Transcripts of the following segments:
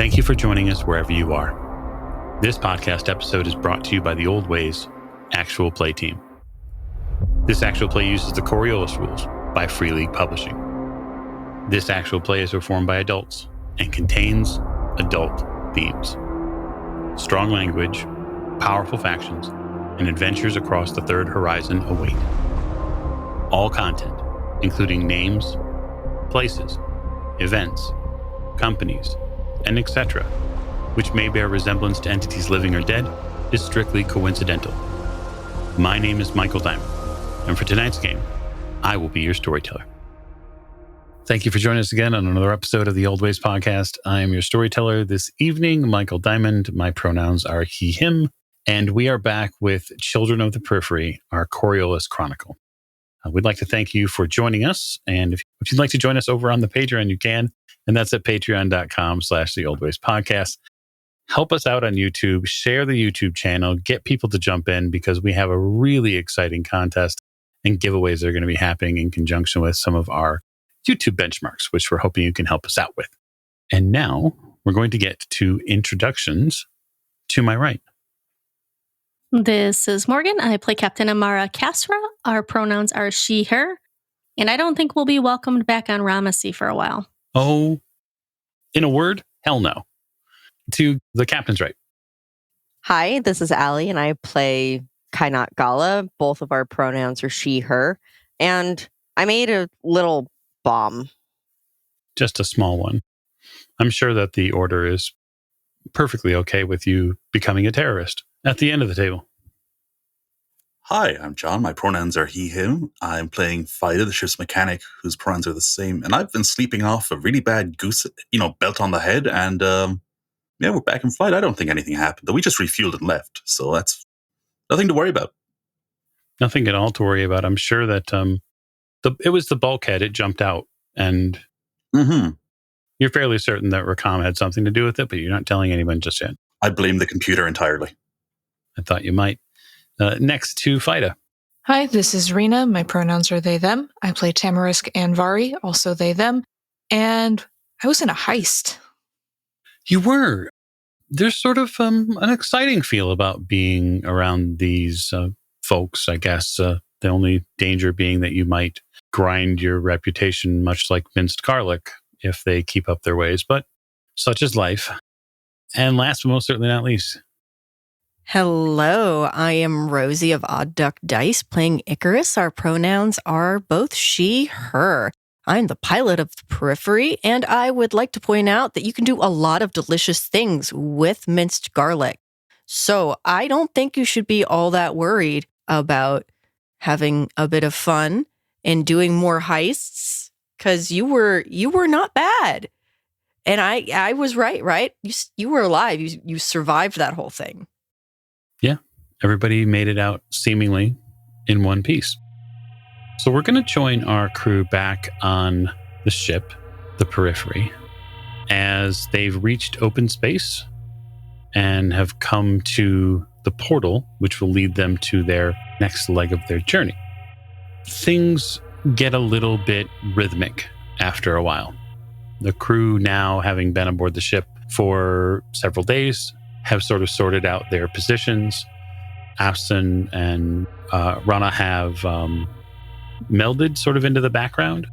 Thank you for joining us wherever you are. This podcast episode is brought to you by the Old Ways Actual Play team. This Actual Play uses the Coriolis rules by Free League Publishing. This Actual Play is performed by adults and contains adult themes. Strong language, powerful factions, and adventures across the Third Horizon await. All content, including names, places, events, companies, and etc., which may bear resemblance to entities living or dead, is strictly coincidental. My name is Michael Diamond, and for tonight's game, I will be your storyteller. Thank you for joining us again on another episode of the Old Ways podcast. I am your storyteller this evening, Michael Diamond. My pronouns are he, him, and we are back with Children of the Periphery, our Coriolis Chronicle. We'd like to thank you for joining us, and if you'd like to join us over on the Patreon, you can, and that's at patreon.com/theoldwayspodcast. Help us out on YouTube, share the YouTube channel, get people to jump in because we have a really exciting contest and giveaways that are going to be happening in conjunction with some of our YouTube benchmarks, which we're hoping you can help us out with. And now we're going to get to introductions to my right. This is Morgan. I play Captain Amara Kasra. Our pronouns are she, her, and I don't think we'll be welcomed back on Ramesses for a while. Oh, in a word, hell no. To the captain's right. Hi, this is Allie, and I play Kainat Gala. Both of our pronouns are she, her, and I made a little bomb. Just a small one. I'm sure that the order is perfectly okay with you becoming a terrorist at the end of the table. Hi, I'm John. My pronouns are he, him. I'm playing Fida, the ship's mechanic, whose pronouns are the same. And I've been sleeping off a really bad goose, belt on the head. And we're back in flight. I don't think anything happened. Though we just refueled and left. So that's nothing to worry about. Nothing at all to worry about. I'm sure that it was the bulkhead. It jumped out. And you're fairly certain that Rakam had something to do with it, but you're not telling anyone just yet. I blame the computer entirely. I thought you might. Next to Fida. Hi, this is Rena. My pronouns are they, them. I play Tamarisk and Vari, also they, them. And I was in a heist. You were. There's sort of an exciting feel about being around these folks, I guess. The only danger being that you might grind your reputation much like minced garlic if they keep up their ways. But such is life. And last but most certainly not least. Hello, I am Rosie of Odd Duck Dice playing Icarus. Our pronouns are both she, her. I'm the pilot of the Periphery, and I would like to point out that you can do a lot of delicious things with minced garlic. So I don't think you should be all that worried about having a bit of fun and doing more heists, because you were not bad. And I was right? You were alive. You survived that whole thing. Yeah, everybody made it out seemingly in one piece. So we're going to join our crew back on the ship, the Periphery, as they've reached open space and have come to the portal, which will lead them to their next leg of their journey. Things get a little bit rhythmic after a while. The crew, now having been aboard the ship for several days, have sort of sorted out their positions. Afson and Rana have melded sort of into the background.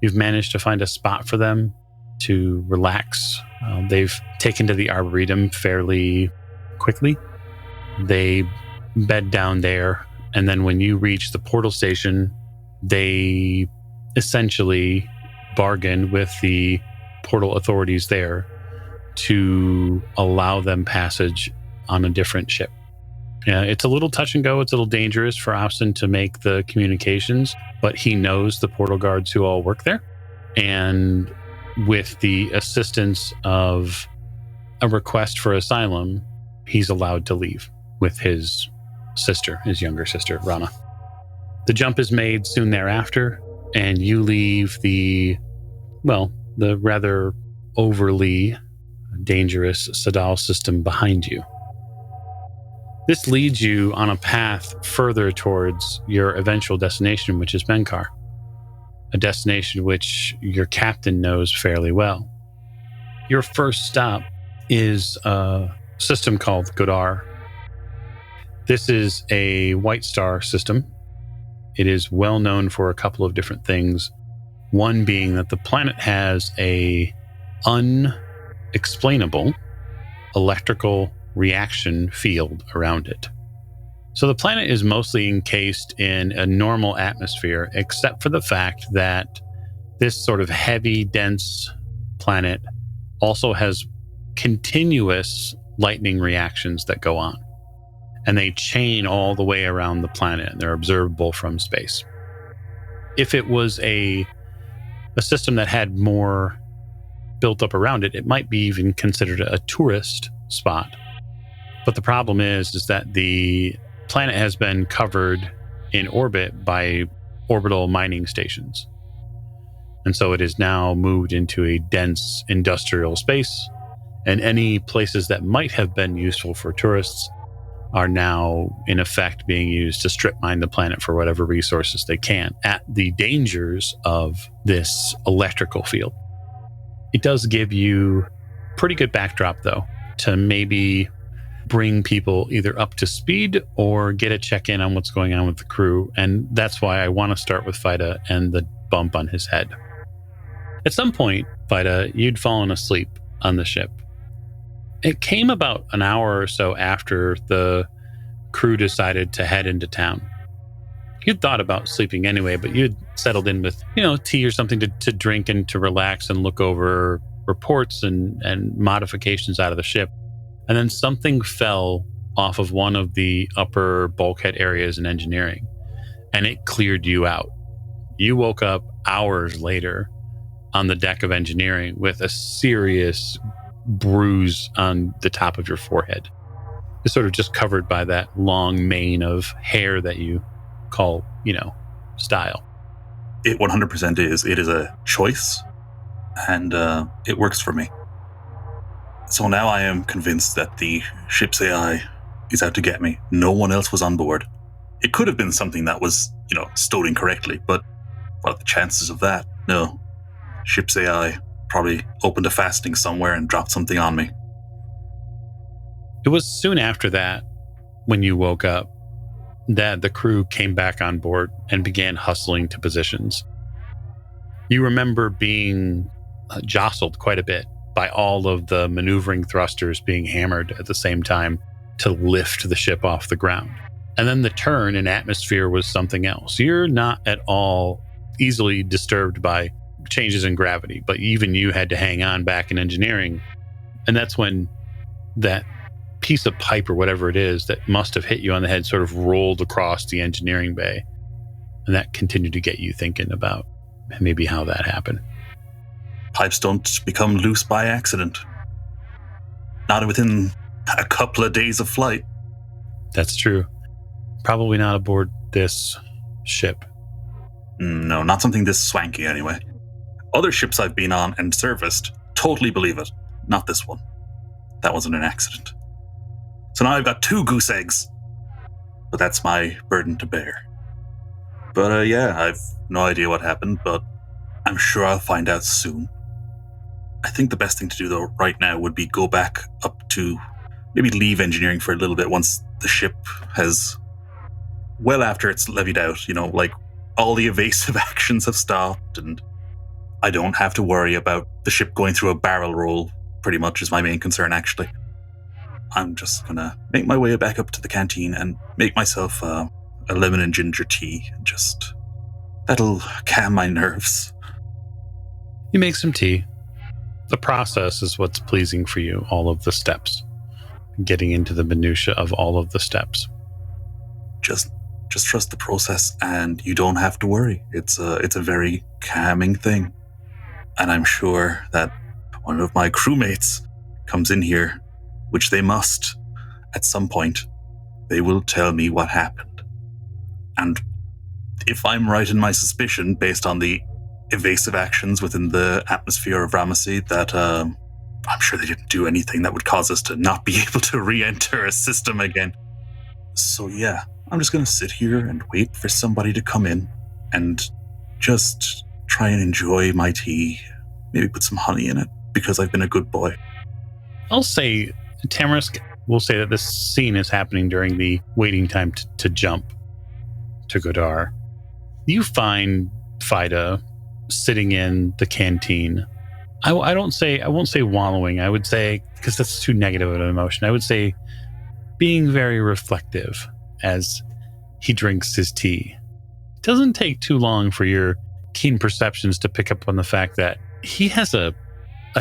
You've managed to find a spot for them to relax. They've taken to the Arboretum fairly quickly. They bed down there, and then when you reach the portal station, they essentially bargain with the portal authorities there to allow them passage on a different ship. It's a little touch and go. It's a little dangerous for Austin to make the communications, but he knows the portal guards who all work there. And with the assistance of a request for asylum, he's allowed to leave with his sister, his younger sister, Rana. The jump is made soon thereafter, and you leave the rather overly dangerous Sadaal system behind you. This leads you on a path further towards your eventual destination, which is Menkar, a destination which your captain knows fairly well. Your first stop is a system called Godar. This is a white star system. It is well known for a couple of different things. One being that the planet has a unexplainable electrical reaction field around it. So the planet is mostly encased in a normal atmosphere, except for the fact that this sort of heavy, dense planet also has continuous lightning reactions that go on. And they chain all the way around the planet, and they're observable from space. If it was a system that had more built up around it, it might be even considered a tourist spot. But the problem is that the planet has been covered in orbit by orbital mining stations. And so it is now moved into a dense industrial space, and any places that might have been useful for tourists are now, in effect, being used to strip mine the planet for whatever resources they can, at the dangers of this electrical field. It does give you pretty good backdrop, though, to maybe bring people either up to speed or get a check-in on what's going on with the crew. And that's why I want to start with Fida and the bump on his head. At some point, Fida, you'd fallen asleep on the ship. It came about an hour or so after the crew decided to head into town. You'd thought about sleeping anyway, but you'd settled in with, tea or something to drink and to relax and look over reports and modifications out of the ship. And then something fell off of one of the upper bulkhead areas in engineering, and it cleared you out. You woke up hours later on the deck of engineering with a serious bruise on the top of your forehead. It's sort of just covered by that long mane of hair that you call, style. It 100% is. It is a choice, and it works for me. So now I am convinced that the ship's AI is out to get me. No one else was on board. It could have been something that was, stowed incorrectly, but what are the chances of that? No. Ship's AI probably opened a fastening somewhere and dropped something on me. It was soon after that, when you woke up, that the crew came back on board and began hustling to positions. You remember being jostled quite a bit by all of the maneuvering thrusters being hammered at the same time to lift the ship off the ground. And then the turn in atmosphere was something else. You're not at all easily disturbed by changes in gravity, but even you had to hang on back in engineering. And that's when that piece of pipe or whatever it is that must have hit you on the head sort of rolled across the engineering bay. And that continued to get you thinking about maybe how that happened. Pipes don't become loose by accident. Not within a couple of days of flight. That's true. Probably not aboard this ship. No, not something this swanky anyway. Other ships I've been on and serviced totally believe it. Not this one. That wasn't an accident. So now I've got 2 goose eggs. But that's my burden to bear. But I've no idea what happened, but I'm sure I'll find out soon. I think the best thing to do, though, right now would be go back up to maybe leave engineering for a little bit once the ship has, well after it's levied out, all the evasive actions have stopped and I don't have to worry about the ship going through a barrel roll, pretty much is my main concern, actually. I'm just going to make my way back up to the canteen and make myself a lemon and ginger tea. That'll calm my nerves. You make some tea. The process is what's pleasing for you, all of the steps. Getting into the minutia of all of the steps. Just trust the process and you don't have to worry. It's a very calming thing. And I'm sure that one of my crewmates comes in here, which they must, at some point, they will tell me what happened. And if I'm right in my suspicion, based on the evasive actions within the atmosphere of Ramesses, that I'm sure they didn't do anything that would cause us to not be able to re-enter a system again. So yeah, I'm just going to sit here and wait for somebody to come in and just try and enjoy my tea. Maybe put some honey in it, because I've been a good boy. I'll say, Tamarisk will say that this scene is happening during the waiting time to jump to Godar. You find Fida sitting in the canteen. I won't say wallowing. I would say, because that's too negative of an emotion, I would say being very reflective as he drinks his tea. It doesn't take too long for your keen perceptions to pick up on the fact that he has a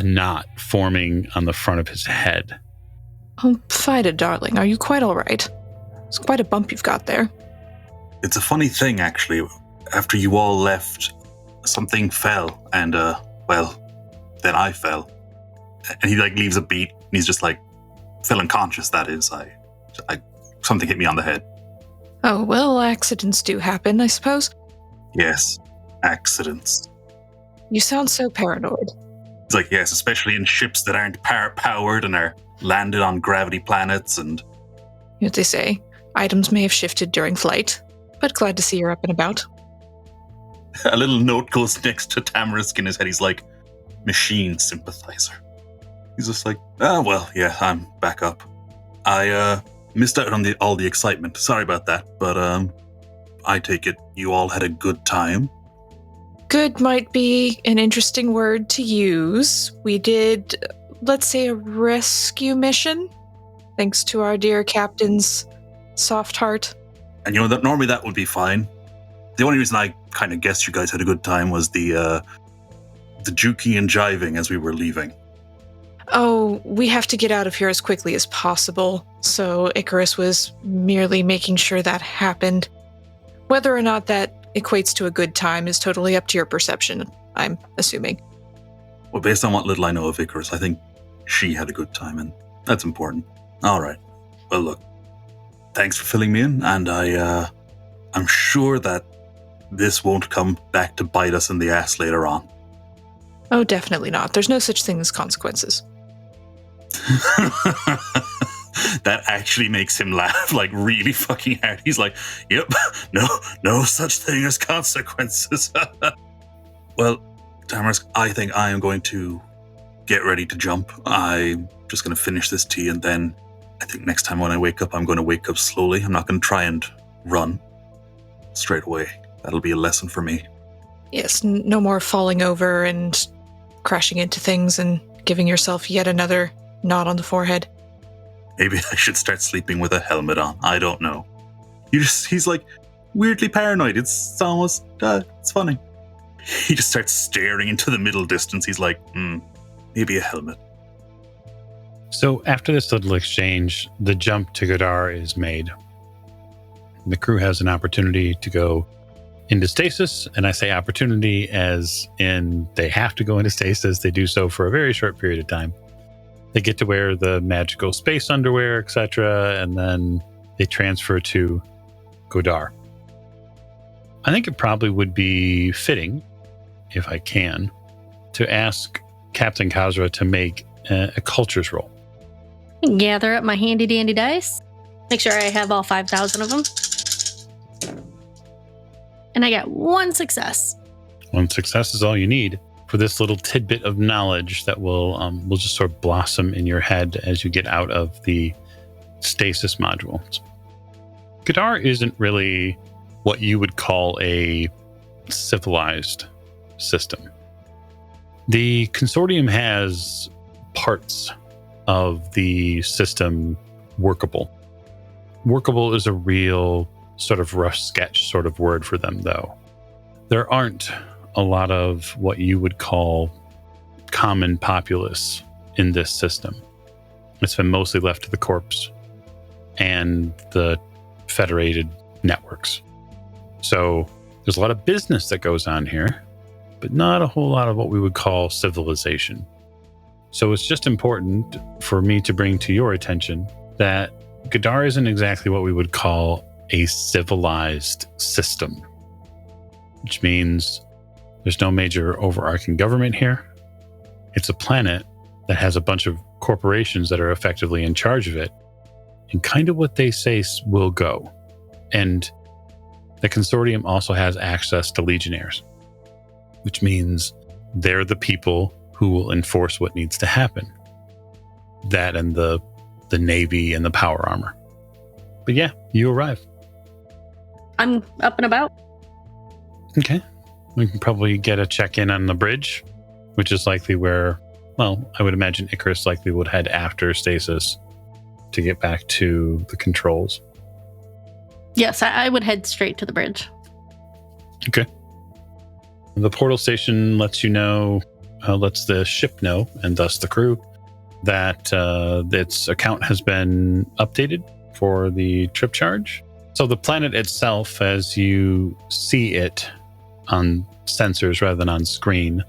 knot forming on the front of his head. Oh, Fida, darling, are you quite all right? It's quite a bump you've got there. It's a funny thing, actually. After you all left, something fell, and, then I fell. And he, leaves a beat, and he's just, fell unconscious, that is. Something hit me on the head. Oh, well, accidents do happen, I suppose. Yes, accidents. You sound so paranoid. It's yes, especially in ships that aren't powered and are landed on gravity planets and... You know what they say, items may have shifted during flight, but glad to see you're up and about. A little note goes next to Tamarisk in his head. He's machine sympathizer. He's just yeah, I'm back up. I missed out on all the excitement. Sorry about that, but I take it you all had a good time. Good might be an interesting word to use. We did, let's say, a rescue mission, thanks to our dear captain's soft heart. And that normally that would be fine. The only reason I kind of guessed you guys had a good time was the juking and jiving as we were leaving. Oh, we have to get out of here as quickly as possible, so Icarus was merely making sure that happened. Whether or not that equates to a good time is totally up to your perception, I'm assuming. Well, based on what little I know of Icarus, I think she had a good time, and that's important. All right. Well, look, thanks for filling me in, and I'm sure that this won't come back to bite us in the ass later on. Oh, definitely not. There's no such thing as consequences. That actually makes him laugh really fucking hard. He's yep, no such thing as consequences. Well, Tamarisk, I think I am going to get ready to jump. I'm just going to finish this tea, and then I think next time when I wake up, I'm going to wake up slowly. I'm not going to try and run straight away. That'll be a lesson for me. Yes, no more falling over and crashing into things and giving yourself yet another knot on the forehead. Maybe I should start sleeping with a helmet on. I don't know. He's weirdly paranoid. It's almost, it's funny. He just starts staring into the middle distance. He's maybe a helmet. So after this little exchange, the jump to Godar is made. The crew has an opportunity to go into stasis, and I say opportunity as in they have to go into stasis. They do so for a very short period of time. They get to wear the magical space underwear, etc., and then they transfer to Godar. I think it probably would be fitting, if I can, to ask Captain Kasra to make a cultures roll. Gather up my handy dandy dice. Make sure I have all 5,000 of them. And I got 1 success. 1 success is all you need for this little tidbit of knowledge that will just sort of blossom in your head as you get out of the stasis module. Godar isn't really what you would call a civilized system. The consortium has parts of the system workable. Workable is a real sort of rough sketch sort of word for them, though. There aren't a lot of what you would call common populace in this system. It's been mostly left to the corps and the federated networks. So there's a lot of business that goes on here, but not a whole lot of what we would call civilization. So it's just important for me to bring to your attention that Godar isn't exactly what we would call a civilized system, which means there's no major overarching government here. It's a planet that has a bunch of corporations that are effectively in charge of it, and kind of what they say will go. And the consortium also has access to legionnaires, which means they're the people who will enforce what needs to happen. that and the navy and the power armor. But yeah, you arrive. I'm up and about. Okay. We can probably get a check-in on the bridge, which is likely where, well, I would imagine Icarus likely would head after stasis to get back to the controls. Yes, I would head straight to the bridge. Okay. The portal station lets you know, lets the ship know, and thus the crew, that its account has been updated for the trip charge. So the planet itself, as you see it on sensors rather than on screen,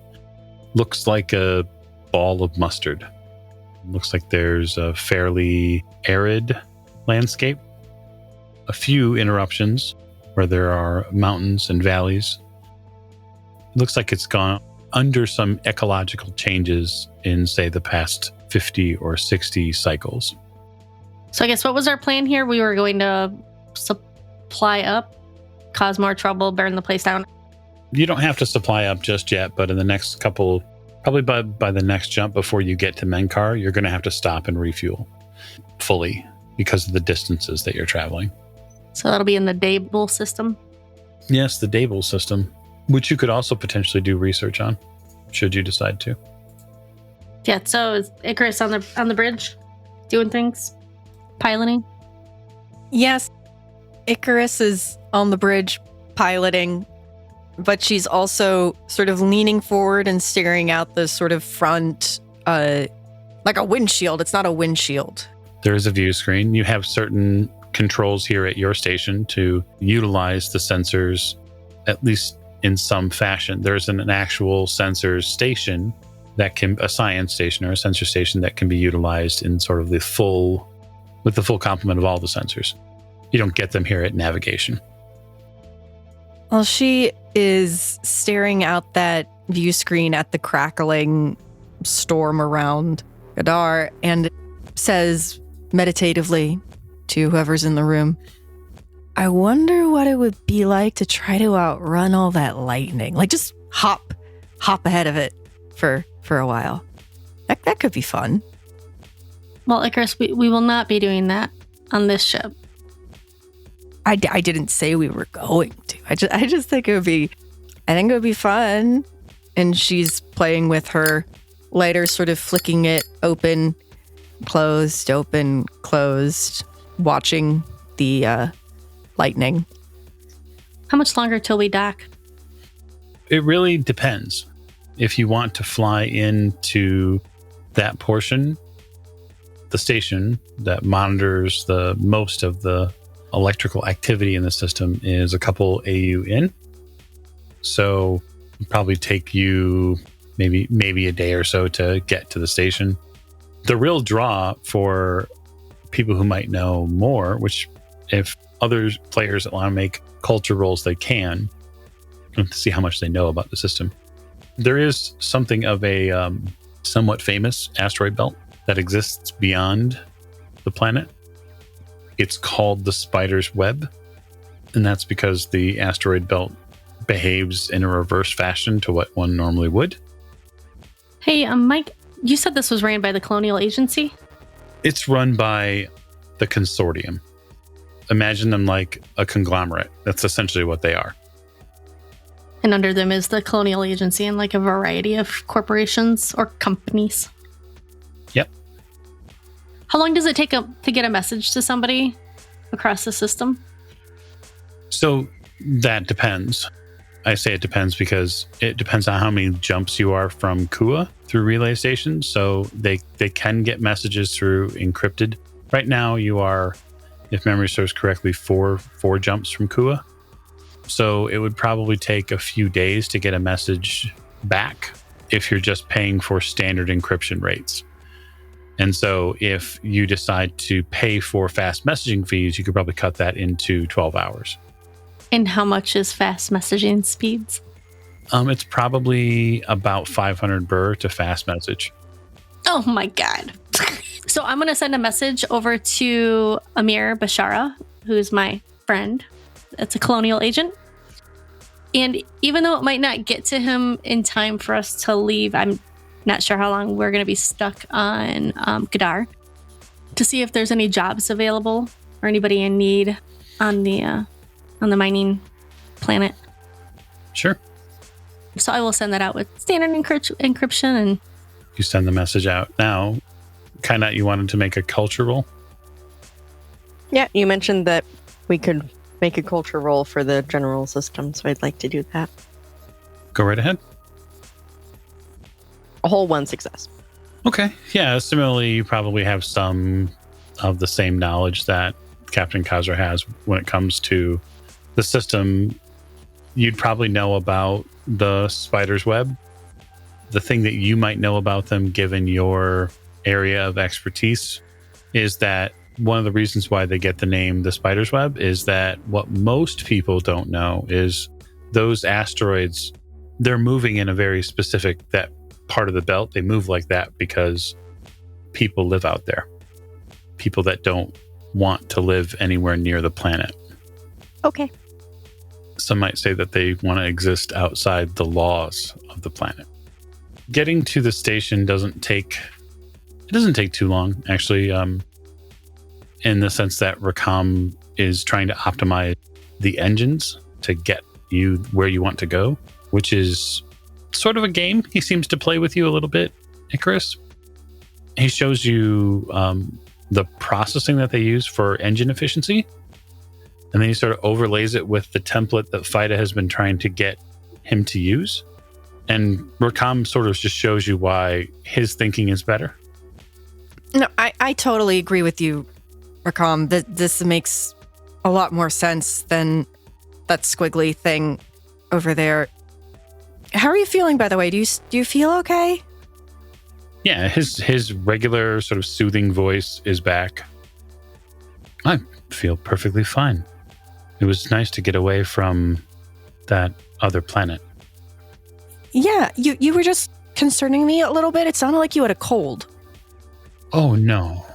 looks like a ball of mustard. Looks like there's a fairly arid landscape. A few interruptions where there are mountains and valleys. It looks like it's gone under some ecological changes in, say, the past 50 or 60 cycles. So I guess what was our plan here? We were going to supply up, cause more trouble, burn the place down. You don't have to supply up just yet, but in the next couple, probably by the next jump before you get to Menkar, you're going to have to stop and refuel fully because of the distances that you're traveling. So that'll be in the Dable system? Yes, the Dable system, which you could also potentially do research on, should you decide to. Yeah, so is Icarus on the bridge doing things? Piloting? Yes, Icarus is on the bridge piloting, but she's also sort of leaning forward and staring out the sort of front, like a windshield. It's not a windshield. There is a view screen. You have certain controls here at your station to utilize the sensors, at least in some fashion. There's an actual sensor station a science station or a sensor station that can be utilized in sort of with the full complement of all the sensors. You don't get them here at navigation. Well, she is staring out that view screen at the crackling storm around Gadar and says meditatively to whoever's in the room, I wonder what it would be like to try to outrun all that lightning. Like just hop ahead of it for a while. That could be fun. Well, Icarus, we will not be doing that on this ship. I didn't say we were going to. I just think it would be fun. And she's playing with her lighter, sort of flicking it open, closed, watching the lightning. How much longer till we dock? It really depends. If you want to fly into that portion, the station that monitors the most of the electrical activity in the system is a couple AU in. So it'll probably take you maybe a day or so to get to the station. The real draw for people who might know more, which if other players that want to make culture rolls, they can, to see how much they know about the system. There is something of a somewhat famous asteroid belt that exists beyond the planet. It's called the Spider's Web, and that's because the asteroid belt behaves in a reverse fashion to what one normally would. Hey, Mike, you said this was ran by the Colonial Agency? It's run by the consortium. Imagine them like a conglomerate. That's essentially what they are. And under them is the Colonial Agency and like a variety of corporations or companies. Yep. How long does it take to get a message to somebody across the system? So that depends. I say it depends because it depends on how many jumps you are from Kua through relay stations. So they can get messages through encrypted. Right now you are, if memory serves correctly, four jumps from Kua. So it would probably take a few days to get a message back if you're just paying for standard encryption rates. And so if you decide to pay for fast messaging fees, you could probably cut that into 12 hours. And how much is fast messaging speeds? It's probably about 500 burr to fast message. Oh my God. So I'm going to send a message over to Amir Bashara, who's my friend. That's a colonial agent. And even though it might not get to him in time for us to leave, I'm not sure how long we're going to be stuck on Gadar, to see if there's any jobs available or anybody in need on the mining planet. Sure. So I will send that out with standard encryption. And you send the message out now. Kind of, you wanted to make a culture roll? Yeah, you mentioned that we could make a culture roll for the general system, so I'd like to do that. Go right ahead. A whole 1 success. Okay. Yeah, similarly, you probably have some of the same knowledge that Captain Kasra has when it comes to the system. You'd probably know about the spider's web. The thing that you might know about them, given your area of expertise, is that one of the reasons why they get the name the spider's web is that what most people don't know is those asteroids, they're moving in a very specific, that part of the belt, they move like that because people live out there. People that don't want to live anywhere near the planet. Okay. Some might say that they want to exist outside the laws of the planet. Getting to the station doesn't take too long, actually, in the sense that Rakam is trying to optimize the engines to get you where you want to go, which is sort of a game he seems to play with you a little bit, Icarus. He shows you the processing that they use for engine efficiency, and then he sort of overlays it with the template that FIDA has been trying to get him to use. And Rakam sort of just shows you why his thinking is better. No, I totally agree with you, Rakam. This makes a lot more sense than that squiggly thing over there. How are you feeling, by the way? Do you feel okay? Yeah, his regular sort of soothing voice is back. I feel perfectly fine. It was nice to get away from that other planet. Yeah, you were just concerning me a little bit. It sounded like you had a cold. Oh, no.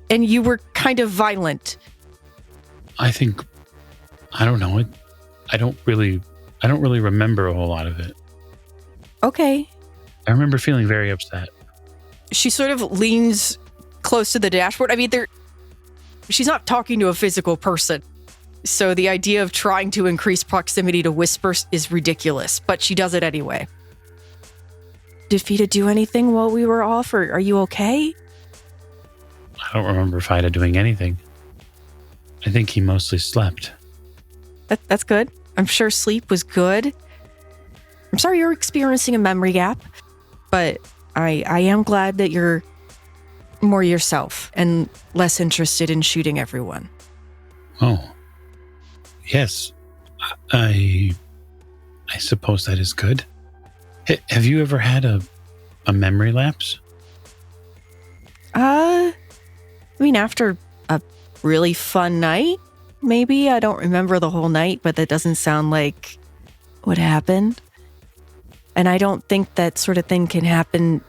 And you were kind of violent. I don't know. I don't really remember a whole lot of it. Okay. I remember feeling very upset. She sort of leans close to the dashboard. I mean, she's not talking to a physical person. So the idea of trying to increase proximity to whispers is ridiculous, but she does it anyway. Did FIDA do anything while we were off, or are you okay? I don't remember FIDA doing anything. I think he mostly slept. That's good. I'm sure sleep was good. I'm sorry you're experiencing a memory gap, but I am glad that you're more yourself and less interested in shooting everyone. Oh. Yes. I suppose that is good. Have you ever had a memory lapse? I mean, after a really fun night, maybe. I don't remember the whole night, but that doesn't sound like what happened. And I don't think that sort of thing can happen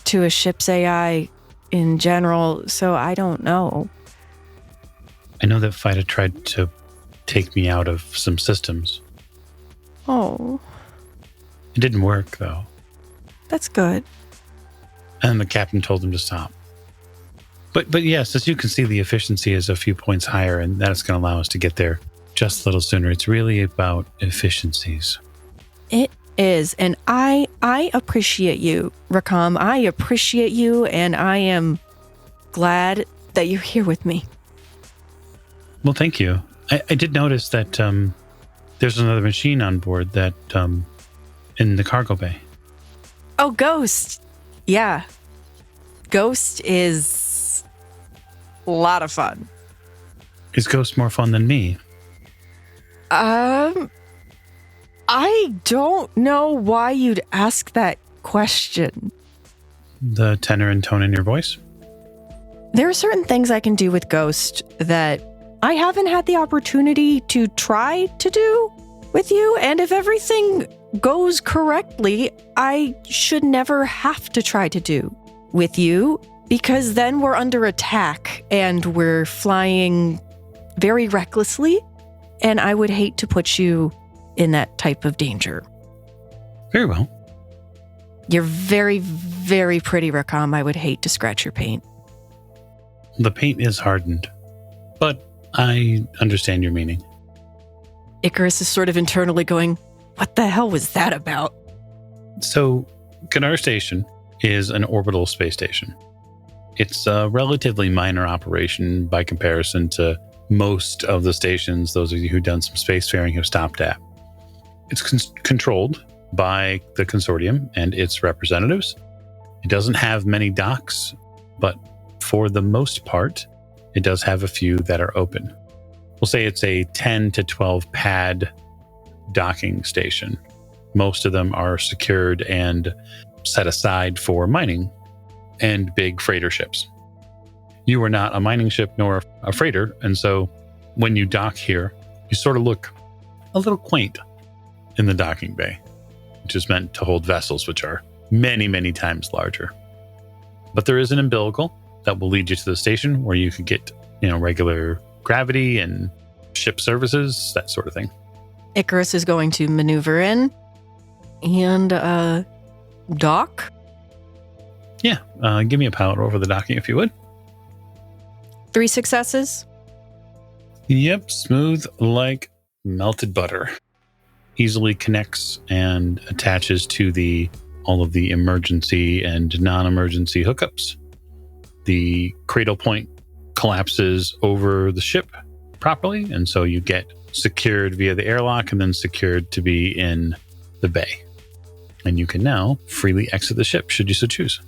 to a ship's AI in general, so I don't know. I know that FIDA tried to take me out of some systems. Oh. It didn't work, though. That's good. And the captain told him to stop. But yes, as you can see, the efficiency is a few points higher, and that's going to allow us to get there just a little sooner. It's really about efficiencies. It is, and I appreciate you, Rakam. I appreciate you, and I am glad that you're here with me. Well, thank you. I did notice that there's another machine on board that in the cargo bay. Oh, Ghost. Yeah. Ghost is a lot of fun. Is Ghost more fun than me? I don't know why you'd ask that question. The tenor and tone in your voice? There are certain things I can do with Ghost that I haven't had the opportunity to try to do with you, and if everything goes correctly, I should never have to try to do with you, because then we're under attack and we're flying very recklessly, and I would hate to put you in that type of danger. Very well. You're very, very pretty, Rakam. I would hate to scratch your paint. The paint is hardened, but I understand your meaning. Icarus is sort of internally going, what the hell was that about? So, Kadar Station is an orbital space station. It's a relatively minor operation by comparison to most of the stations those of you who've done some spacefaring have stopped at. It's controlled by the consortium and its representatives. It doesn't have many docks, but for the most part, it does have a few that are open. We'll say it's a 10 to 12 pad docking station. Most of them are secured and set aside for mining and big freighter ships. You are not a mining ship nor a freighter, and so when you dock here, you sort of look a little quaint in the docking bay, which is meant to hold vessels which are many, many times larger. But there is an umbilical that will lead you to the station where you can get, regular gravity and ship services, that sort of thing. Icarus is going to maneuver in and dock. Yeah, give me a pilot roll for the docking if you would. 3 successes. Yep, smooth like melted butter. Easily connects and attaches to all of the emergency and non-emergency hookups. The cradle point collapses over the ship properly, and so you get secured via the airlock and then secured to be in the bay. And you can now freely exit the ship should you so choose.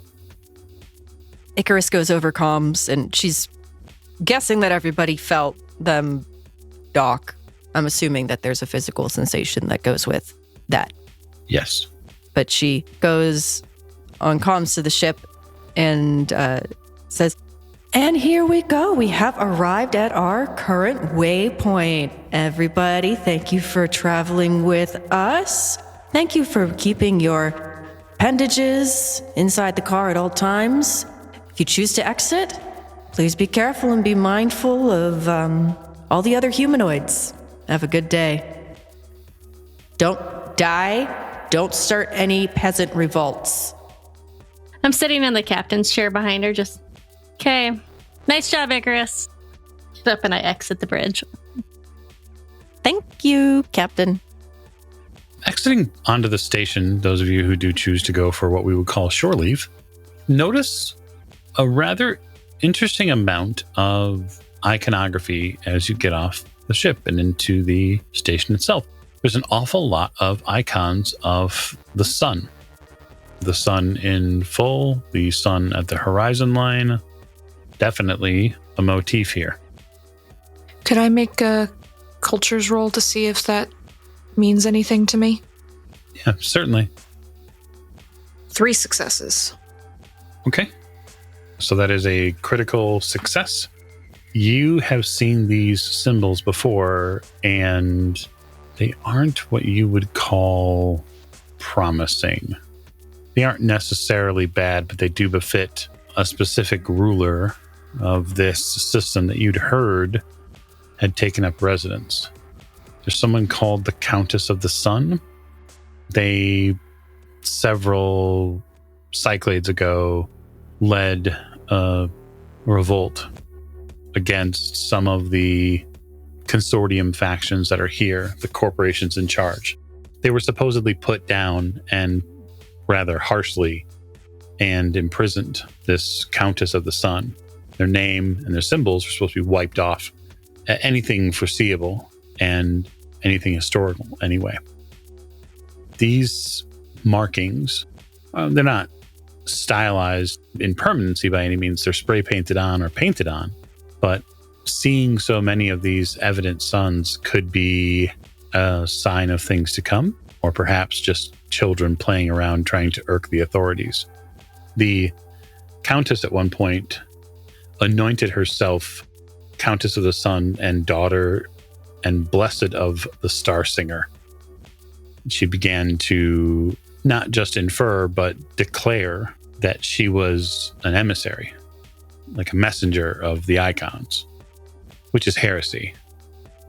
Icarus goes over comms, and she's guessing that everybody felt them dock. I'm assuming that there's a physical sensation that goes with that. Yes. But she goes on comms to the ship and says, and here we go. We have arrived at our current waypoint. Everybody, thank you for traveling with us. Thank you for keeping your appendages inside the car at all times. If you choose to exit, please be careful and be mindful of all the other humanoids. Have a good day. Don't die. Don't start any peasant revolts. I'm sitting in the captain's chair behind her, just, okay, nice job, Icarus. Up and I exit the bridge. Thank you, Captain. Exiting onto the station, those of you who do choose to go for what we would call shore leave, notice a rather interesting amount of iconography as you get off the ship and into the station itself. There's an awful lot of icons of the sun. The sun in full, the sun at the horizon line. Definitely a motif here. Could I make a cultures roll to see if that means anything to me? Yeah, certainly. 3 successes. Okay. So that is a critical success. You have seen these symbols before, and they aren't what you would call promising. They aren't necessarily bad, but they do befit a specific ruler of this system that you'd heard had taken up residence. There's someone called the Countess of the Sun. They, several cyclades ago, led a revolt against some of the consortium factions that are here, the corporations in charge. They were supposedly put down and rather harshly and imprisoned, this Countess of the Sun. Their name and their symbols were supposed to be wiped off at anything foreseeable and anything historical anyway. These markings, they're not stylized in permanency by any means. They're spray painted on or painted on. But seeing so many of these evident suns could be a sign of things to come, or perhaps just children playing around trying to irk the authorities. The Countess at one point anointed herself Countess of the Sun and daughter and blessed of the Star Singer. She began to not just infer, but declare that she was an emissary, like a messenger of the icons, which is heresy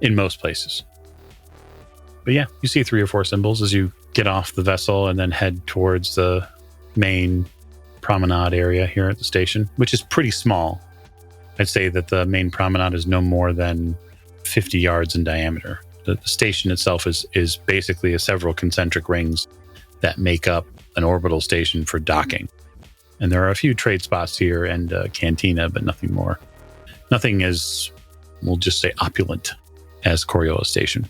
in most places. But yeah, you see 3 or 4 symbols as you get off the vessel and then head towards the main promenade area here at the station, which is pretty small. I'd say that the main promenade is no more than 50 yards in diameter. The station itself is basically several concentric rings that make up an orbital station for docking. And there are a few trade spots here and a cantina, but nothing more. Nothing as, we'll just say, opulent as Coriolis Station.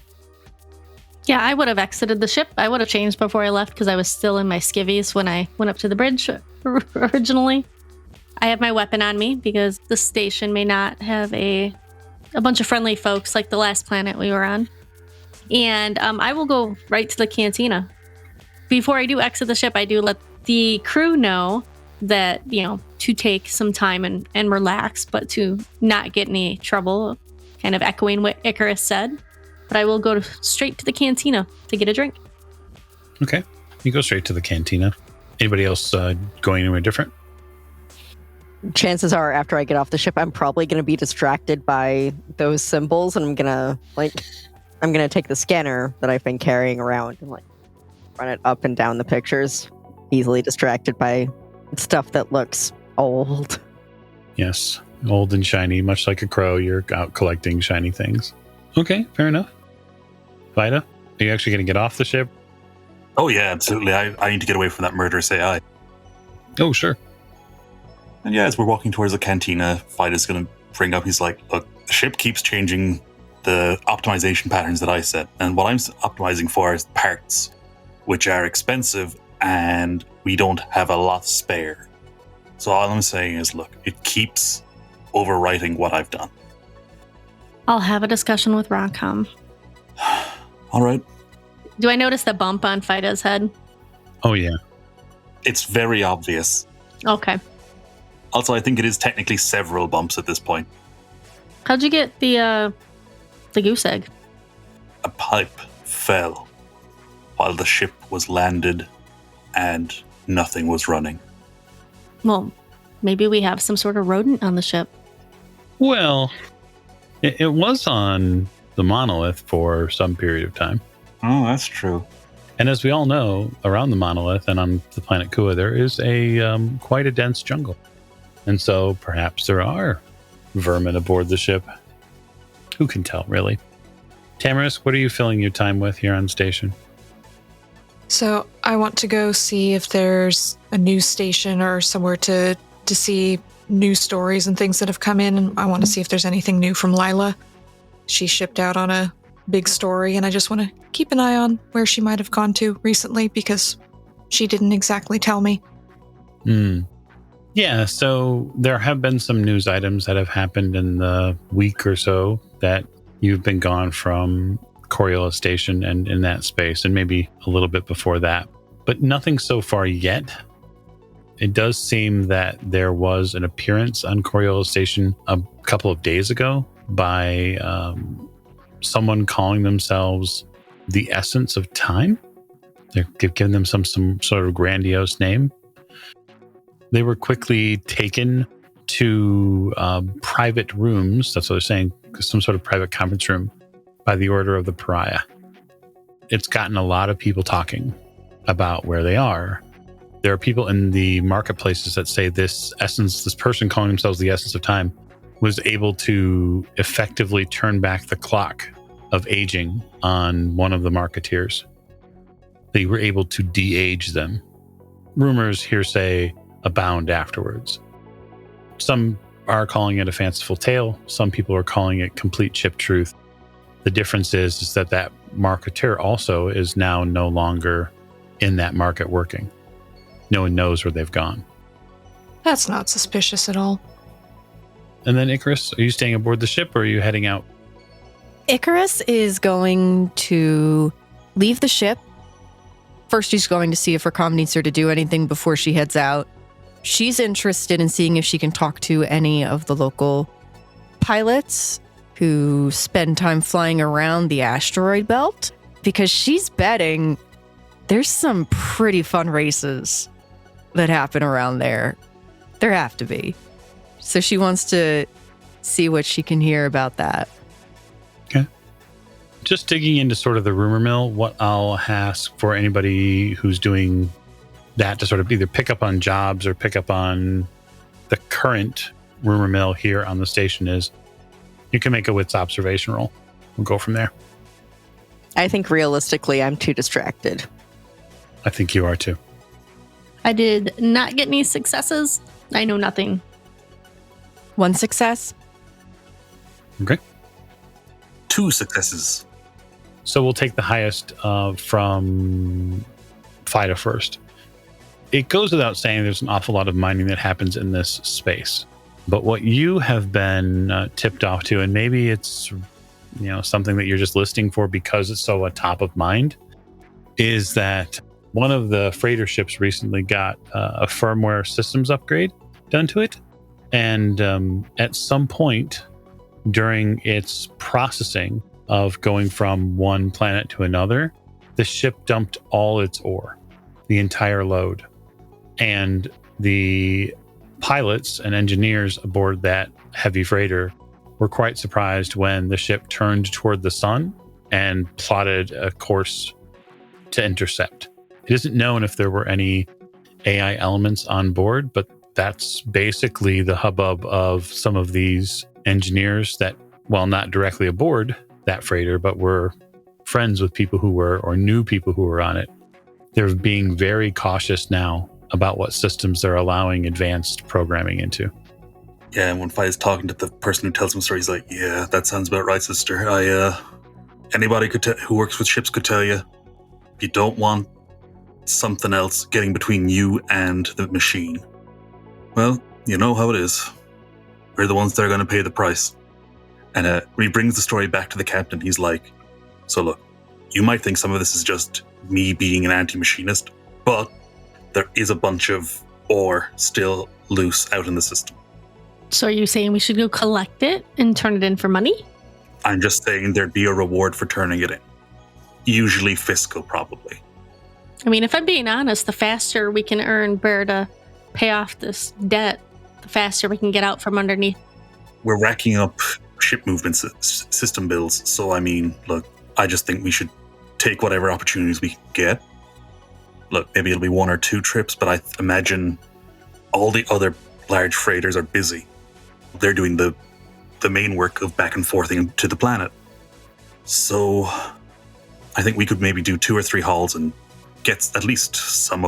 Yeah, I would have exited the ship. I would have changed before I left because I was still in my skivvies when I went up to the bridge originally. I have my weapon on me because the station may not have a bunch of friendly folks like the last planet we were on. And I will go right to the cantina. Before I do exit the ship, I do let the crew know that, to take some time and relax, but to not get any trouble, kind of echoing what Icarus said. But I will go straight to the cantina to get a drink. Okay. You go straight to the cantina. Anybody else going anywhere different? Chances are, after I get off the ship, I'm probably going to be distracted by those symbols, and I'm going to take the scanner that I've been carrying around and run it up and down the pictures, easily distracted by stuff that looks old. Yes, old and shiny, much like a crow. You're out collecting shiny things. Okay, fair enough. Vida, are you actually going to get off the ship? Oh, yeah, absolutely. I need to get away from that murderous AI. Oh, sure. And yeah, as we're walking towards the cantina, Vida's going to bring up, he's like, look, the ship keeps changing the optimization patterns that I set. And what I'm optimizing for is parts, which are expensive, and we don't have a lot spare. So all I'm saying is, look, it keeps overwriting what I've done. I'll have a discussion with Roncom. All right. Do I notice the bump on Fida's head? Oh, yeah. It's very obvious. Okay. Also, I think it is technically several bumps at this point. How'd you get the goose egg? A pipe fell while the ship was landed and nothing was running. Well, maybe we have some sort of rodent on the ship. Well, it was on the monolith for some period of time. Oh, that's true. And as we all know, around the monolith and on the planet Kua, there is quite a dense jungle. And so perhaps there are vermin aboard the ship. Who can tell, really? Tamaris, what are you filling your time with here on station? So I want to go see if there's a news station or somewhere to see news stories and things that have come in. And I want to see if there's anything new from Lila. She shipped out on a big story, and I just want to keep an eye on where she might have gone to recently because she didn't exactly tell me. Yeah, so there have been some news items that have happened in the week or so that you've been gone from Coriolis Station and in that space, and maybe a little bit before that, but nothing so far yet. It does seem that there was an appearance on Coriolis Station a couple of days ago by someone calling themselves the Essence of Time. They're giving them some sort of grandiose name. They were quickly taken to private rooms. That's what they're saying, some sort of private conference room by the order of the Pariah. It's gotten a lot of people talking about where they are. There are people in the marketplaces that say this person calling themselves the Essence of Time was able to effectively turn back the clock of aging on one of the marketeers. They were able to de-age them. Rumors, hearsay, abound afterwards. Some are calling it a fanciful tale. Some people are calling it complete chip truth. The difference is that marketer also is now no longer in that market working. No one knows where they've gone. That's not suspicious at all. And then Icarus, are you staying aboard the ship or are you heading out? Icarus is going to leave the ship. First, she's going to see if her comm needs her to do anything before she heads out. She's interested in seeing if she can talk to any of the local pilots who spend time flying around the asteroid belt, because she's betting there's some pretty fun races that happen around there. There have to be. So she wants to see what she can hear about that. Okay. Just digging into sort of the rumor mill, what I'll ask for anybody who's doing that to sort of either pick up on jobs or pick up on the current rumor mill here on the station is, you can make a wits observation roll. We'll go from there. I think realistically, I'm too distracted. I think you are too. I did not get any successes. I know nothing. 1 success. Okay. 2 successes. So we'll take the highest from Fida first. It goes without saying there's an awful lot of mining that happens in this space. But what you have been tipped off to, and maybe it's something that you're just listing for because it's so top of mind, is that one of the freighter ships recently got a firmware systems upgrade done to it. And at some point during its processing of going from one planet to another, the ship dumped all its ore, the entire load. And the pilots and engineers aboard that heavy freighter were quite surprised when the ship turned toward the sun and plotted a course to intercept. It isn't known if there were any AI elements on board, but that's basically the hubbub of some of these engineers that, while not directly aboard that freighter, but were friends with people who were, or knew people who were on it. They're being very cautious now about what systems they're allowing advanced programming into. Yeah, and when Fide's talking to the person who tells him stories, he's like, yeah, that sounds about right, sister. Anybody who works with ships could tell you, if you don't want something else getting between you and the machine, well, you know how it is. We're the ones that are going to pay the price. And when he brings the story back to the captain, he's like, so look, you might think some of this is just me being an anti-machinist, but there is a bunch of ore still loose out in the system. So are you saying we should go collect it and turn it in for money? I'm just saying there'd be a reward for turning it in. Usually fiscal, probably. I mean, if I'm being honest, the faster we can earn Bear to pay off this debt, the faster we can get out from underneath. We're racking up ship movement system bills. So, I mean, look, I just think we should take whatever opportunities we can get. Look, maybe it'll be 1 or 2 trips, but I imagine all the other large freighters are busy. They're doing the main work of back and forthing to the planet. So I think we could maybe do 2 or 3 hauls and get at least some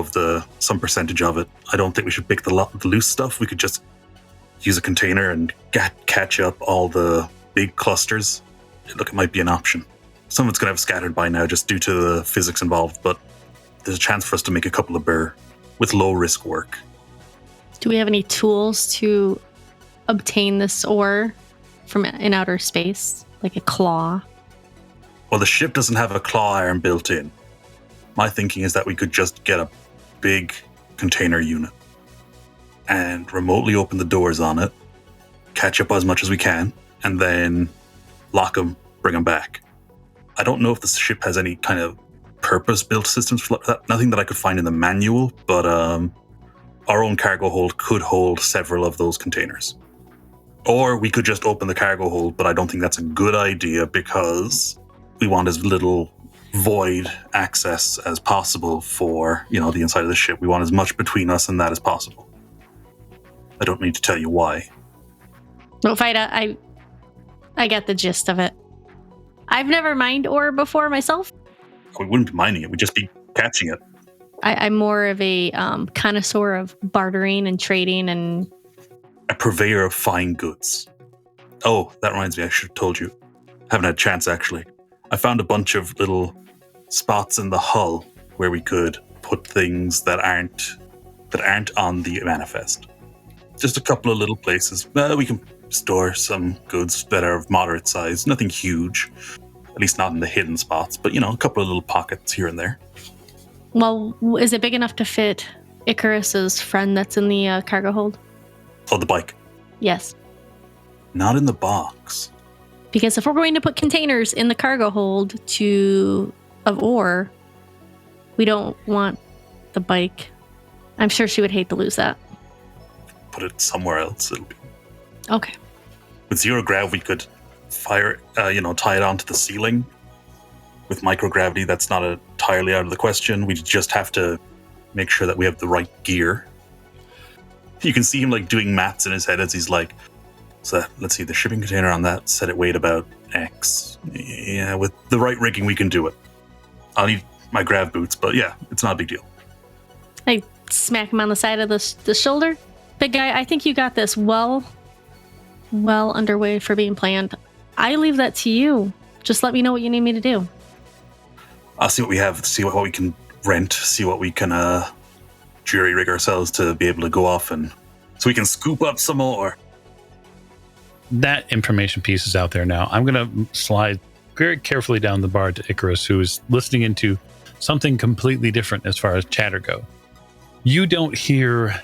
percentage of it. I don't think we should pick the loose stuff. We could just use a container and catch up all the big clusters. Look, it might be an option. Some of it's going to have scattered by now just due to the physics involved, but there's a chance for us to make a couple of Bear with low risk work. Do we have any tools to obtain this ore from in outer space, like a claw? Well, the ship doesn't have a claw iron built in. My thinking is that we could just get a big container unit and remotely open the doors on it, catch up as much as we can, and then lock them, bring them back. I don't know if the ship has any kind of purpose-built systems for that. Nothing that I could find in the manual, but our own cargo hold could hold several of those containers. Or we could just open the cargo hold, but I don't think that's a good idea because we want as little void access as possible for, the inside of the ship. We want as much between us and that as possible. I don't need to tell you why. No, Fida, I get the gist of it. I've never mined ore before myself. We wouldn't be mining it, we'd just be catching it. I'm more of a connoisseur of bartering and trading and... A purveyor of fine goods. Oh, that reminds me, I should have told you. Haven't had a chance, actually. I found a bunch of little spots in the hull where we could put things that aren't on the manifest. Just a couple of little places. We can store some goods that are of moderate size. Nothing huge. At least not in the hidden spots. But, a couple of little pockets here and there. Well, is it big enough to fit Icarus's friend that's in the cargo hold? Oh, the bike. Yes. Not in the box. Because if we're going to put containers in the cargo hold of ore, we don't want the bike. I'm sure she would hate to lose that. Put it somewhere else. It'll be okay. With zero grav, we could fire, tie it onto the ceiling. With microgravity, that's not entirely out of the question. We just have to make sure that we have the right gear. You can see him like doing maths in his head as he's like, so let's see, the shipping container on that said it weighed about X. Yeah, with the right rigging, we can do it. I'll need my grav boots, but yeah, it's not a big deal. I smack him on the side of the shoulder. Big guy, I think you got this well underway for being planned. I leave that to you. Just let me know what you need me to do. I'll see what we have, see what we can rent, see what we can jury rig ourselves to be able to go off and so we can scoop up some more. That information piece is out there now. I'm going to slide very carefully down the bar to Icarus, who is listening into something completely different as far as chatter go. You don't hear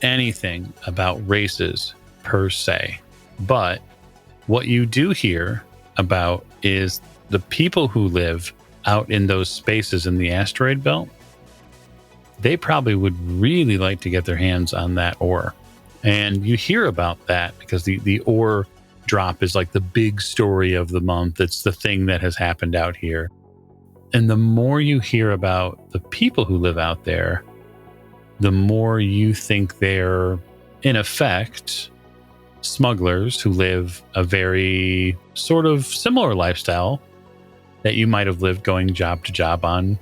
anything about races per se, but what you do hear about is the people who live out in those spaces in the asteroid belt. They probably would really like to get their hands on that ore. And you hear about that because the ore drop is like the big story of the month. It's the thing that has happened out here. And the more you hear about the people who live out there, the more you think they're, in effect, smugglers who live a very sort of similar lifestyle that you might have lived going job to job on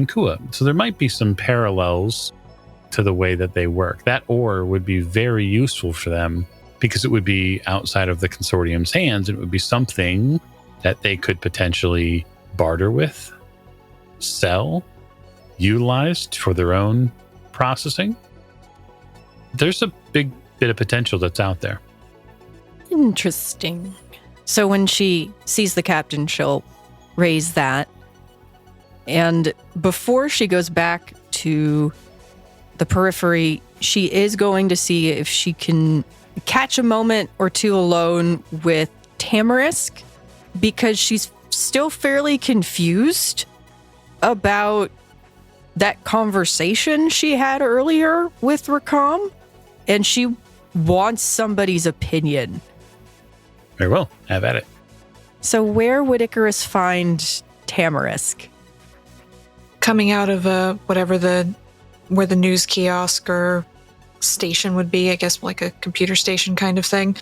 Kua. So there might be some parallels to the way that they work. That ore would be very useful for them because it would be outside of the consortium's hands and it would be something that they could potentially barter with, sell, utilize for their own processing. There's a big bit of potential that's out there. Interesting. So when she sees the captain, she'll raise that. And before she goes back to the periphery, she is going to see if she can catch a moment or two alone with Tamarisk, because she's still fairly confused about that conversation she had earlier with Rakam, and she wants somebody's opinion. Very well. Have at it. So where would Icarus find Tamarisk? Coming out of where the news kiosk or station would be, I guess like a computer station kind of thing,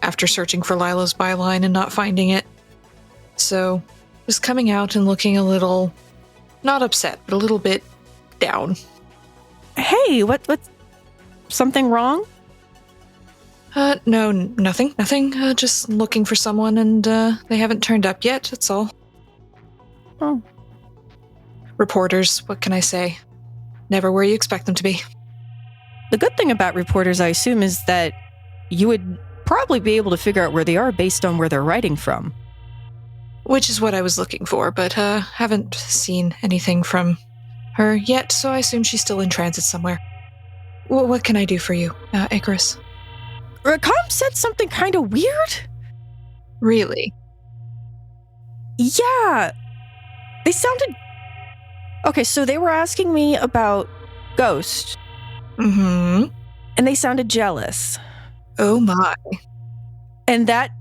after searching for Lila's byline and not finding it. So just coming out and looking a little, not upset, but a little bit down. Hey, what something wrong? No, nothing. Just looking for someone and they haven't turned up yet, that's all. Oh. Reporters, what can I say? Never where you expect them to be. The good thing about reporters, I assume, is that you would probably be able to figure out where they are based on where they're writing from. Which is what I was looking for, but haven't seen anything from her yet, so I assume she's still in transit somewhere. What can I do for you, Icarus? Rakam said something kind of weird. Really? Yeah. They sounded... Okay, so they were asking me about Ghost. Mm-hmm. And they sounded jealous. Oh my. And that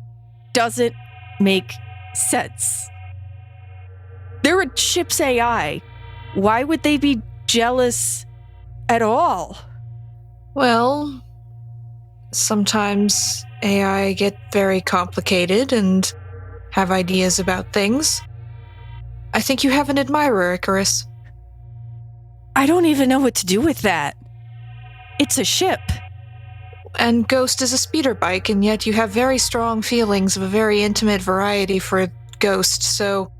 doesn't make sense. They're a ship's AI. Why would they be jealous at all? Well, sometimes AI get very complicated and have ideas about things. I think you have an admirer, Icarus. I don't even know what to do with that. It's a ship. And Ghost is a speeder bike, and yet you have very strong feelings of a very intimate variety for Ghost, so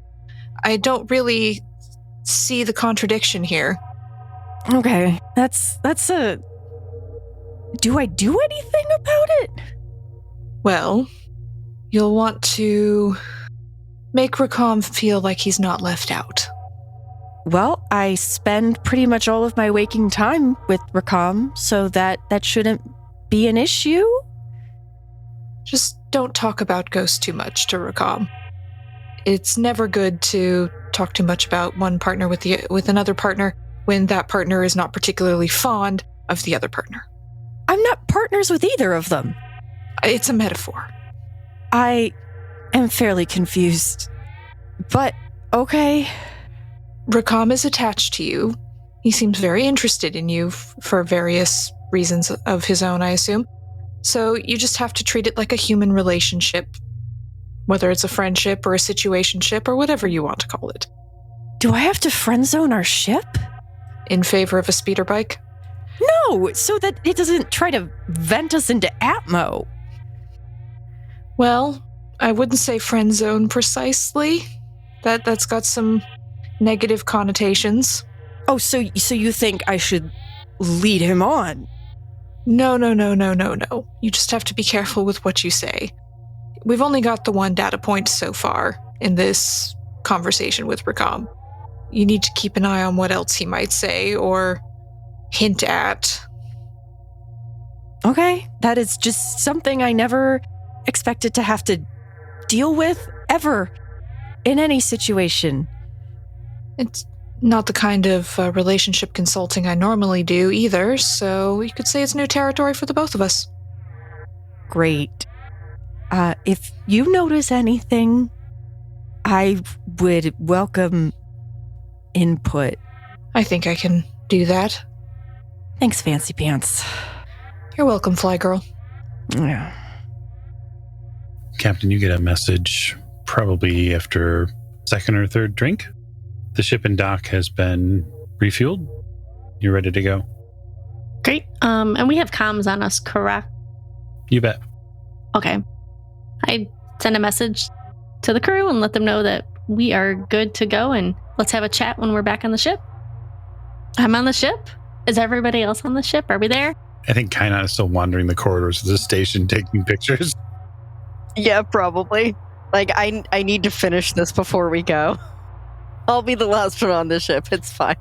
I don't really see the contradiction here. Okay, that's a... Do I do anything about it? Well, you'll want to make Rakam feel like he's not left out. Well, I spend pretty much all of my waking time with Rakam, so that shouldn't be an issue. Just don't talk about Ghost too much to Rakam. It's never good to talk too much about one partner with another partner when that partner is not particularly fond of the other partner. I'm not partners with either of them. It's a metaphor. I am fairly confused. But, okay. Rakam is attached to you, He seems very interested in you for various reasons of his own, I assume. So you just have to treat it like a human relationship, whether it's a friendship or a situationship or whatever you want to call it. Do I have to friend zone our ship? In favor of a speeder bike? No, so that it doesn't try to vent us into Atmo. Well, I wouldn't say friend zone precisely. That's got some negative connotations. Oh, so you think I should lead him on? No. You just have to be careful with what you say. We've only got the one data point so far in this conversation with Rakam. You need to keep an eye on what else he might say or hint at. Okay, that is just something I never expected to have to deal with ever in any situation. It's not the kind of relationship consulting I normally do either, so you could say it's new territory for the both of us. Great. If you notice anything, I would welcome input. I think I can do that. Thanks, Fancy Pants. You're welcome, Fly Girl. Yeah. Captain, you get a message probably after second or third drink. The ship in dock has been refueled. You're ready to go. Great. And we have comms on us, correct? You bet. Okay. I send a message to the crew and let them know that we are good to go, and let's have a chat when we're back on the ship. I'm on the ship. Is everybody else on the ship? Are we there? I think Kaina is still wandering the corridors of the station taking pictures. Yeah, probably. Like, I need to finish this before we go. I'll be the last one on the ship. It's fine.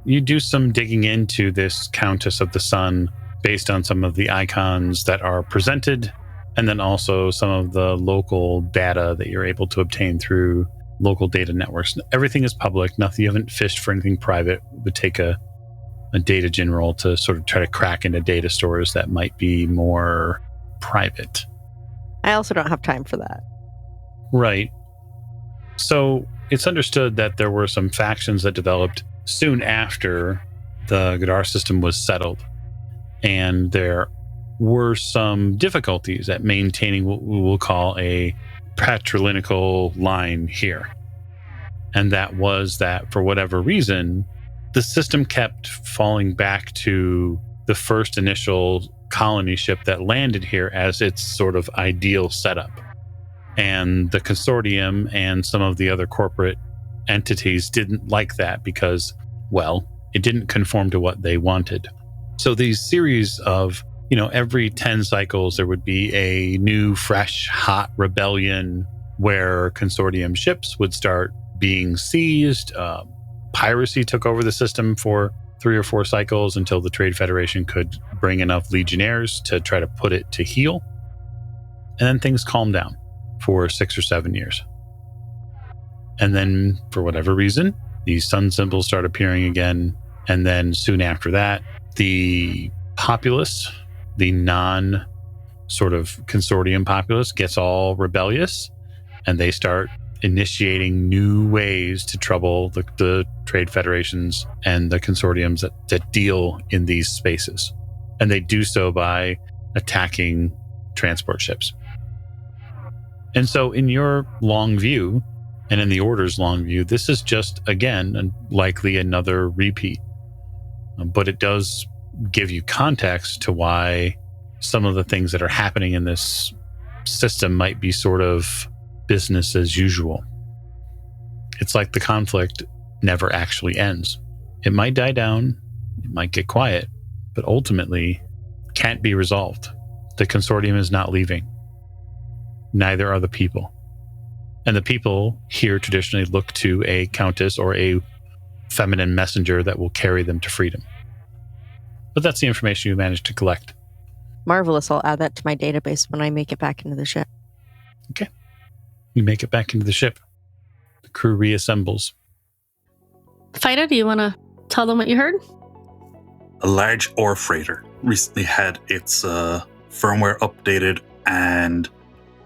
You do some digging into this Countess of the Sun based on some of the icons that are presented, and then also some of the local data that you're able to obtain through local data networks. Everything is public. Nothing. You haven't fished for anything private. It would take a data general to sort of try to crack into data stores that might be more private. I also don't have time for that. Right. So it's understood that there were some factions that developed soon after the Gadar system was settled. And there were some difficulties at maintaining what we will call a patrilineal line here. And that was that for whatever reason, the system kept falling back to the first initial colony ship that landed here as its sort of ideal setup. And the consortium and some of the other corporate entities didn't like that because, well, it didn't conform to what they wanted. So these series of, every 10 cycles, there would be a new, fresh, hot rebellion where consortium ships would start being seized. Piracy took over the system for 3 or 4 cycles until the Trade Federation could bring enough legionnaires to try to put it to heel. And then things calmed down for 6 or 7 years. And then, for whatever reason, these sun symbols start appearing again. And then soon after that, the populace, the non-sort of consortium populace, gets all rebellious, and they start initiating new ways to trouble the trade federations and the consortiums that deal in these spaces. And they do so by attacking transport ships. And so in your long view, and in the Order's long view, this is just, again, likely another repeat. But it does give you context to why some of the things that are happening in this system might be sort of business as usual. It's like the conflict never actually ends. It might die down, it might get quiet, but ultimately can't be resolved. The consortium is not leaving. Neither are the people. And the people here traditionally look to a countess or a feminine messenger that will carry them to freedom. But that's the information you managed to collect. Marvelous. I'll add that to my database when I make it back into the ship. Okay. You make it back into the ship. The crew reassembles. Fido, do you want to tell them what you heard? A large ore freighter recently had its firmware updated, and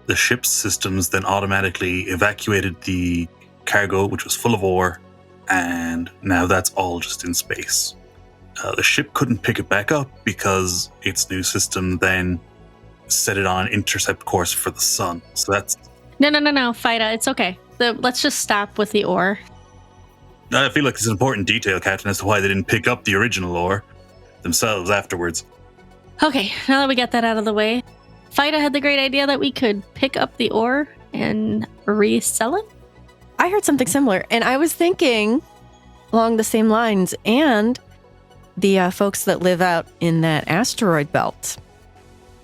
the ship's systems then automatically evacuated the cargo, which was full of ore, and now that's all just in space. The ship couldn't pick it back up because its new system then set it on intercept course for the sun. So that's... No, Fida, it's okay. Let's just stop with the ore. I feel like it's an important detail, Captain, as to why they didn't pick up the original ore themselves afterwards. Okay, now that we got that out of the way, Fida had the great idea that we could pick up the ore and resell it. I heard something similar, and I was thinking along the same lines, and the folks that live out in that asteroid belt,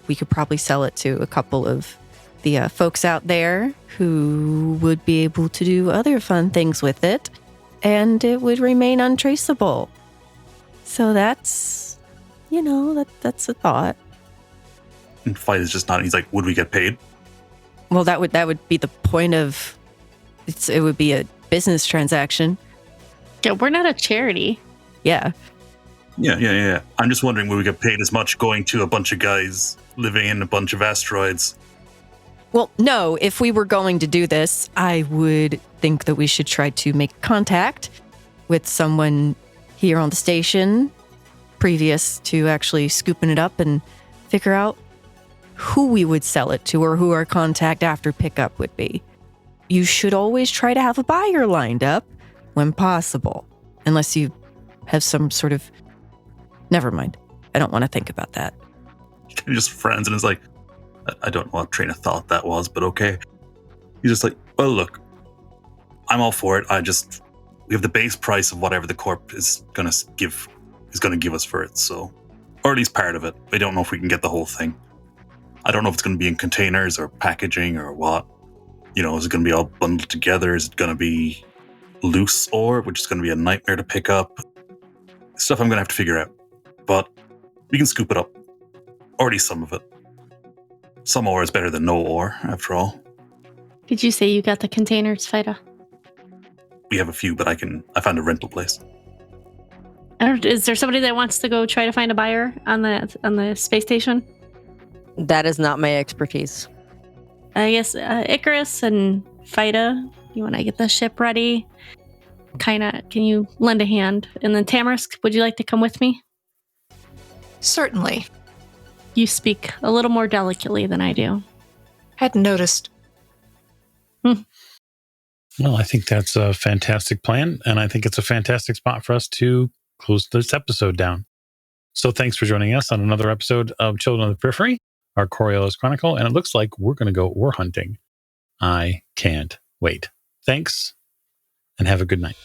we could probably sell it to a couple of the folks out there who would be able to do other fun things with it, and it would remain untraceable. So that's, that's a thought. And Fight is just nodding. He's like, would we get paid? Well, that would be the point of it would be a business transaction. Yeah, we're not a charity. Yeah. Yeah. I'm just wondering, would we get paid as much going to a bunch of guys living in a bunch of asteroids? Well, no, if we were going to do this, I would think that we should try to make contact with someone here on the station previous to actually scooping it up and figure out who we would sell it to or who our contact after pickup would be. You should always try to have a buyer lined up when possible, unless you have some sort of... Never mind. I don't want to think about that. He just frowns and is like, I don't know what train of thought that was, but okay. He's just like, well, look, I'm all for it. We have the base price of whatever the corp is going to give us for it. So, or at least part of it. I don't know if we can get the whole thing. I don't know if it's going to be in containers or packaging or what. Is it going to be all bundled together? Is it going to be loose ore, which is going to be a nightmare to pick up? Stuff I'm going to have to figure out. But we can scoop it up. Or at least some of it. Some ore is better than no ore, after all. Did you say you got the containers, Fida? We have a few, but I found a rental place. Is there somebody that wants to go try to find a buyer on the space station? That is not my expertise. I guess Icarus and Fida, you want to get the ship ready? Can you lend a hand? And then Tamarisk, would you like to come with me? Certainly. You speak a little more delicately than I do. Hadn't noticed. Well, I think that's a fantastic plan, and I think it's a fantastic spot for us to close this episode down. So thanks for joining us on another episode of Children of the Periphery, our Coriolis Chronicle, and it looks like we're going to go ore hunting. I can't wait. Thanks, and have a good night.